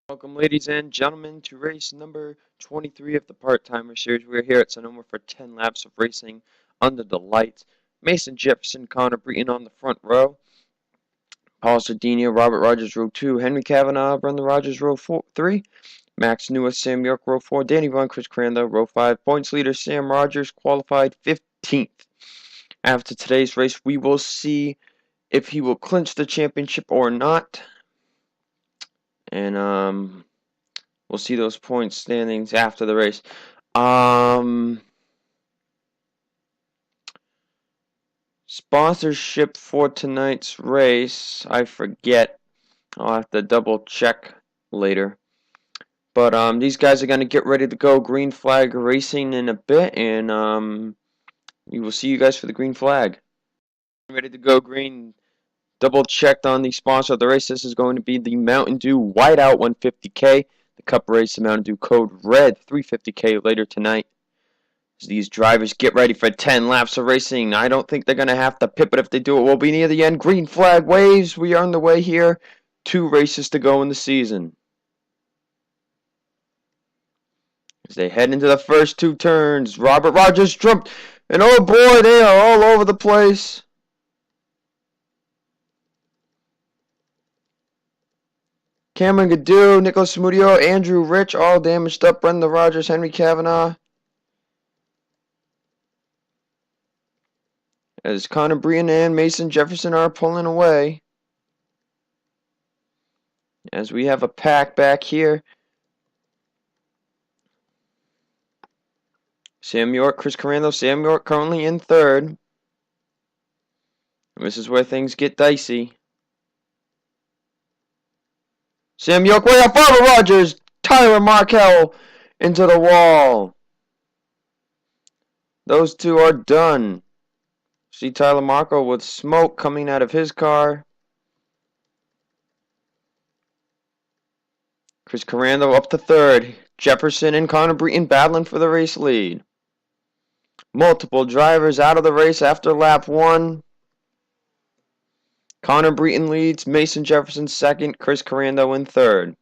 Welcome, ladies and gentlemen, to race number 23 of the part-timer series. We're here at Sonoma for 10 laps of racing under the lights. Mason Jefferson, Connor Breton on the front row. Paul Sardinia, Robert Rogers, row 2. Henry Cavanaugh, Brendan Rogers, row 3. Max Newis, Sam York, row 4. Danny Vaughn, Chris Crandall, row 5. Points leader, Sam Rogers, qualified 15th. After today's race, we will see if he will clinch the championship or not. And, we'll see those point standings after the race. Sponsorship for tonight's race, I forget. I'll have to double check later. But these guys are going to get ready to go green flag racing in a bit, and we will see you guys for the green flag. Ready to go green. Double checked on the sponsor of the race. This is going to be the Mtn Dew White Out 150K. The Cup race, the Mtn Dew code red 350K later tonight. As these drivers get ready for 10 laps of racing. I don't think they're going to have to pit, but if they do, it will be near the end. Green flag waves. We are on the way here. 2 races to go in the season. As they head into the first 2 turns, Robert Rogers jumped, and oh boy, they are all over the place. Cameron Gaddu, Nicholas Mudio, Andrew Rich, all damaged up. Brendan Rogers, Henry Cavanaugh. As Connor Breton and Mason Jefferson are pulling away. As we have a pack back here. Sam York, Chris Crandall, Sam York currently in 3rd. And this is where things get dicey. Sam York way up, Barbara Rogers, Tyler Markell into the wall. Those 2 are done. See Tyler Markell with smoke coming out of his car. Chris Crandall up to 3rd. Jefferson and Connor Breton battling for the race lead. Multiple drivers out of the race after lap 1. Connor Breton leads, Mason Jefferson 2nd, Chris Crandall in 3rd.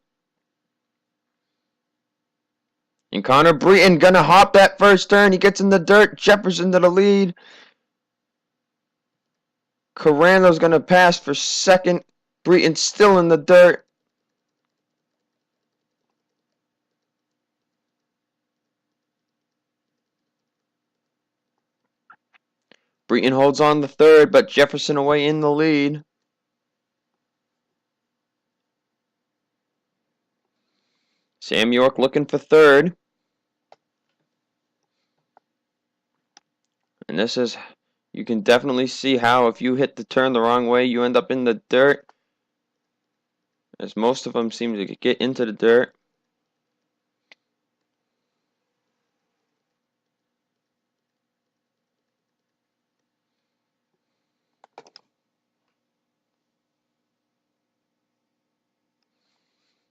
And Connor Breton gonna hop that first turn. He gets in the dirt. Jefferson to the lead. Crandall's gonna pass for 2nd. Breton still in the dirt. Breton holds on the 3rd, but Jefferson away in the lead. Sam York looking for 3rd. And this is, you can definitely see how if you hit the turn the wrong way, you end up in the dirt. As most of them seem to get into the dirt.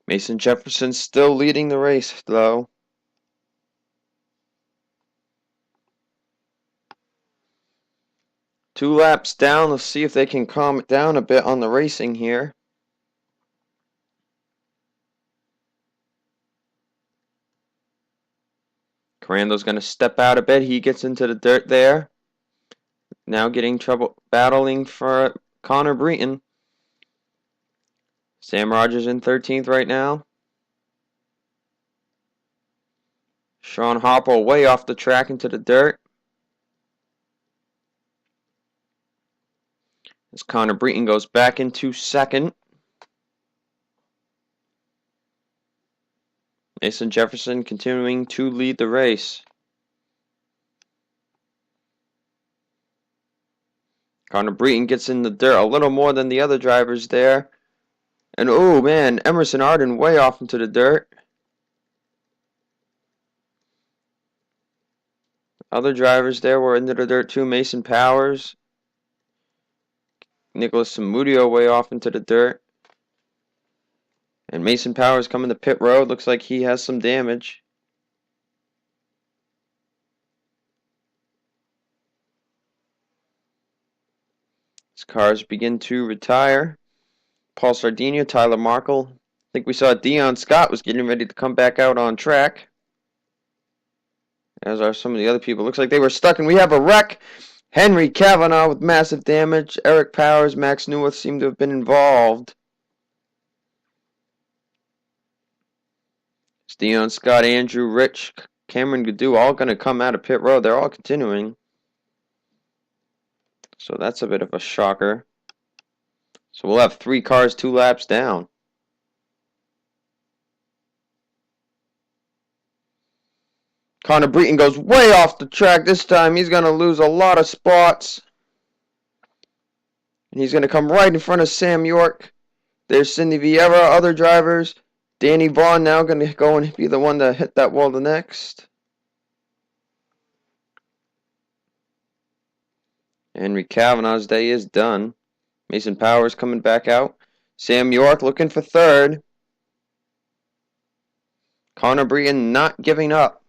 Mason Jefferson still leading the race, though. Two laps down. Let's see if they can calm it down a bit on the racing here. Crandall's going to step out a bit. He gets into the dirt there. Now getting trouble battling for Connor Breton. Sam Rogers in 13th right now. Sean Harper way off the track into the dirt. As Connor Breton goes back into 2nd. Mason Jefferson continuing to lead the race. Connor Breton gets in the dirt a little more than the other drivers there. And oh man, Emerson Arden way off into the dirt. Other drivers there were into the dirt too. Mason Powers. Nicholas Samudio way off into the dirt. And Mason Powers coming to pit road. Looks like he has some damage. As cars begin to retire. Paul Sardinia, Tyler Markell, think we saw Dion Scott was getting ready to come back out on track. As are some of the other people. Looks like they were stuck, and we have a wreck. Henry Kavanaugh with massive damage. Eric Powers, Max Newworth seem to have been involved. It's Dion Scott, Andrew Rich, Cameron Gadu all going to come out of pit road. They're all continuing. So that's a bit of a shocker. So we'll have 3 cars 2 laps down. Connor Breton goes way off the track this time. He's going to lose a lot of spots. And he's going to come right in front of Sam York. There's Cindy Vieira, other drivers. Danny Vaughn now going to go and be the one to hit that wall the next. Henry Kavanaugh's day is done. Mason Powers coming back out. Sam York looking for third. Connor Breton not giving up.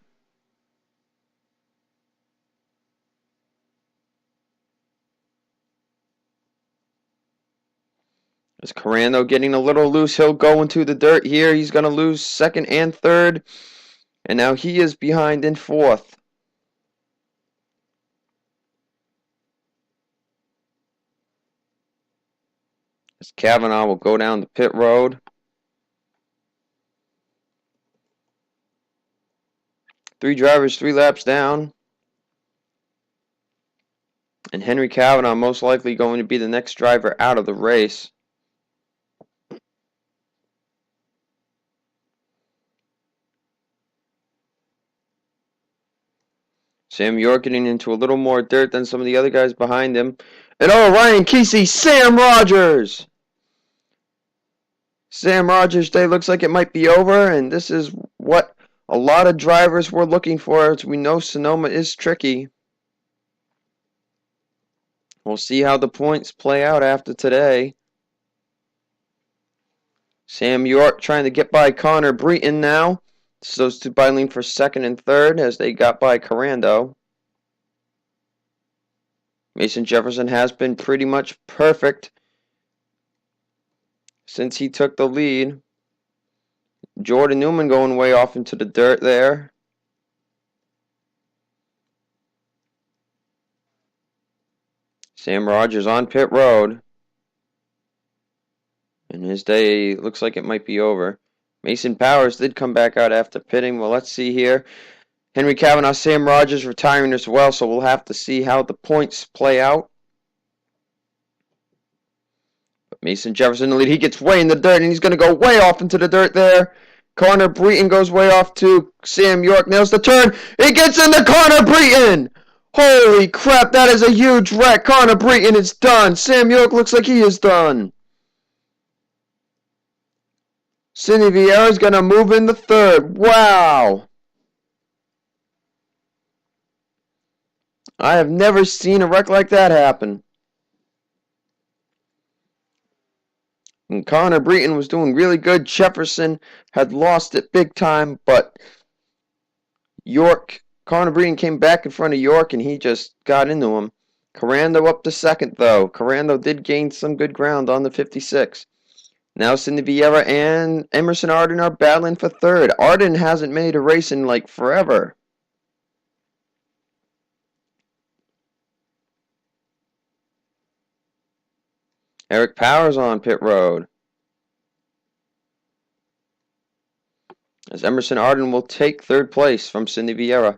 As Carando getting a little loose, he'll go into the dirt here. He's going to lose second and third. And now he is behind in fourth. As Kavanaugh will go down the pit road. Three drivers, 3 laps down. And Henry Kavanaugh most likely going to be the next driver out of the race. Sam York getting into a little more dirt than some of the other guys behind him. And oh, Ryan Kesey, Sam Rogers! Sam Rogers' day looks like it might be over, and this is what a lot of drivers were looking for, as we know Sonoma is tricky. We'll see how the points play out after today. Sam York trying to get by Connor Breton now. So those two battling for second and third as they got by Carando. Mason Jefferson has been pretty much perfect since he took the lead. Jordan Newman going way off into the dirt there. Sam Rogers on pit road. And his day looks like it might be over. Mason Powers did come back out after pitting. Well, let's see here. Henry Kavanaugh, Sam Rogers retiring as well, so we'll have to see how the points play out. But Mason Jefferson in the lead. He gets way in the dirt, and he's going to go way off into the dirt there. Connor Breton goes way off to Sam York. Nails the turn. He gets into Connor Breton. Holy crap, that is a huge wreck. Connor Breton is done. Sam York looks like he is done. Cindy Vieira is going to move in the third. Wow. I have never seen a wreck like that happen. And Connor Breton was doing really good. Jefferson had lost it big time, but Connor Breton came back in front of York, and he just got into him. Carando up to second, though. Carando did gain some good ground on the 56. Now Cindy Vieira and Emerson Arden are battling for third. Arden hasn't made a race in like forever. Eric Powers on pit road. As Emerson Arden will take third place from Cindy Vieira.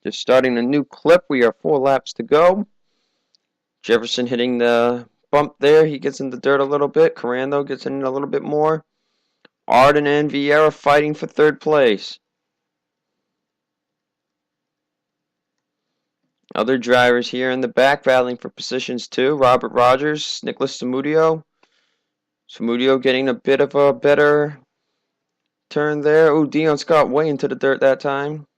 Just starting a new clip. We are 4 laps to go. Jefferson hitting the bump there. He gets in the dirt a little bit. Carando gets in a little bit more. Arden and Vieira fighting for third place. Other drivers here in the back battling for positions too. Robert Rogers, Nicholas Samudio. Samudio getting a bit of a better turn there. Oh, Dion Scott way into the dirt that time.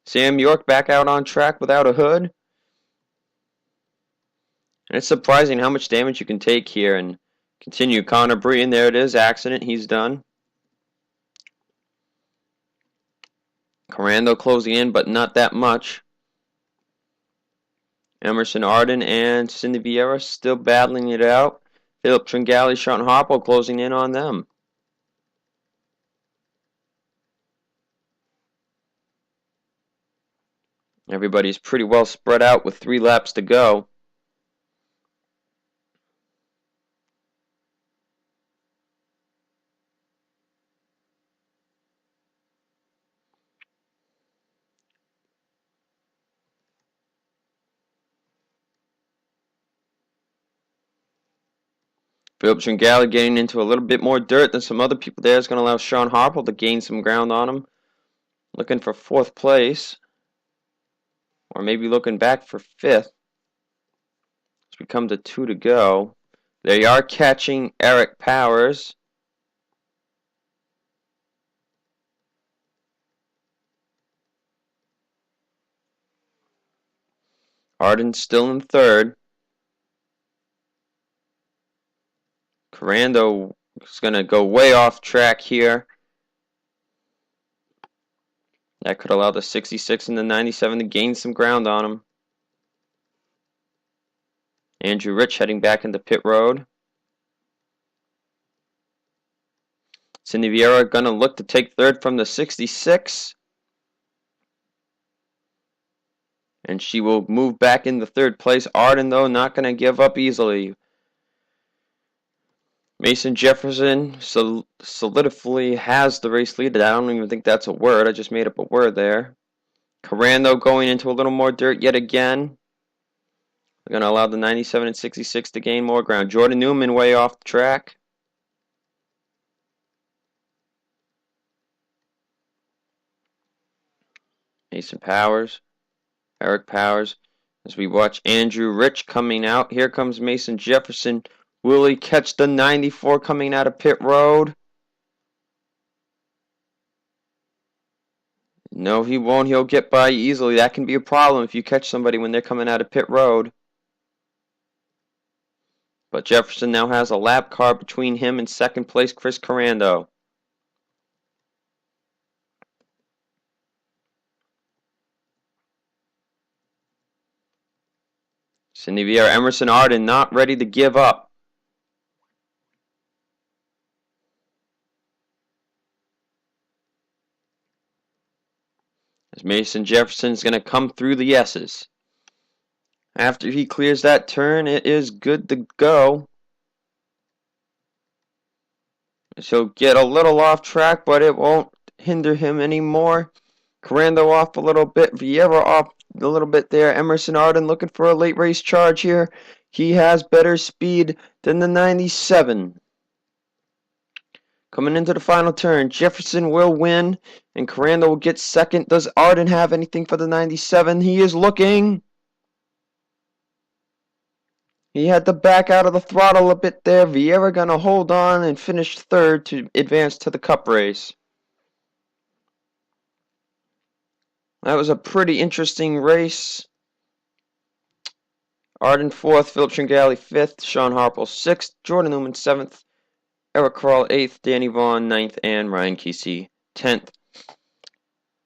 Sam York back out on track without a hood. And it's surprising how much damage you can take here and continue. Connor Breton, there it is, accident, he's done. Carando closing in, but not that much. Emerson Arden and Cindy Vieira still battling it out. Philip Tringali, Sean Harpo closing in on them. Everybody's pretty well spread out with 3 laps to go. Philip Tringali getting into a little bit more dirt than some other people there is going to allow Sean Harpo to gain some ground on him. Looking for 4th place. Or maybe looking back for 5th. As we come to 2 to go. They are catching Eric Powers. Arden still in 3rd. Corando is going to go way off track here. That could allow the 66 and the 97 to gain some ground on him. Andrew Rich heading back into pit road. Cindy Vieira going to look to take 3rd from the 66. And she will move back into 3rd place. Arden, though, not going to give up easily. Mason Jefferson solidifying has the race lead. I don't even think that's a word. I just made up a word there. Corando going into a little more dirt yet again. We're going to allow the 97 and 66 to gain more ground. Jordan Newman way off the track. Mason Powers. Eric Powers. As we watch Andrew Rich coming out. Here comes Mason Jefferson. Will he catch the 94 coming out of pit road? No, he won't. He'll get by easily. That can be a problem if you catch somebody when they're coming out of pit road. But Jefferson now has a lap car between him and 2nd place Chris Corando. Cindy Vieira, Emerson Arden not ready to give up. As Mason Jefferson is going to come through the S's. After he clears that turn, it is good to go. He'll get a little off track, but it won't hinder him anymore. Corando off a little bit. Vieira off a little bit there. Emerson Arden looking for a late race charge here. He has better speed than the 97. Coming into the final turn, Jefferson will win, and Corando will get 2nd. Does Arden have anything for the 97? He is looking. He had to back out of the throttle a bit there. Vieira going to hold on and finish 3rd to advance to the Cup race. That was a pretty interesting race. Arden 4th, Philip Tringali 5th, Sean Harpo 6th, Jordan Newman 7th, Eric Krall 8th, Danny Vaughn 9th, and Ryan Kesey 10th.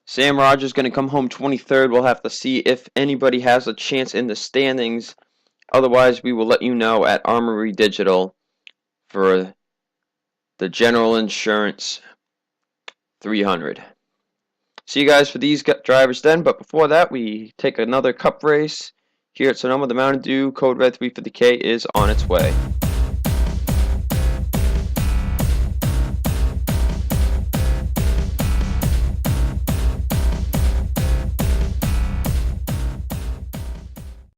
Sam Rogers going to come home 23rd. We'll have to see if anybody has a chance in the standings. Otherwise, we will let you know at Armory Digital for the General Insurance 300. See you guys for these drivers then, but before that, we take another Cup race here at Sonoma. The Mountain Dew Code Red 350K is on its way.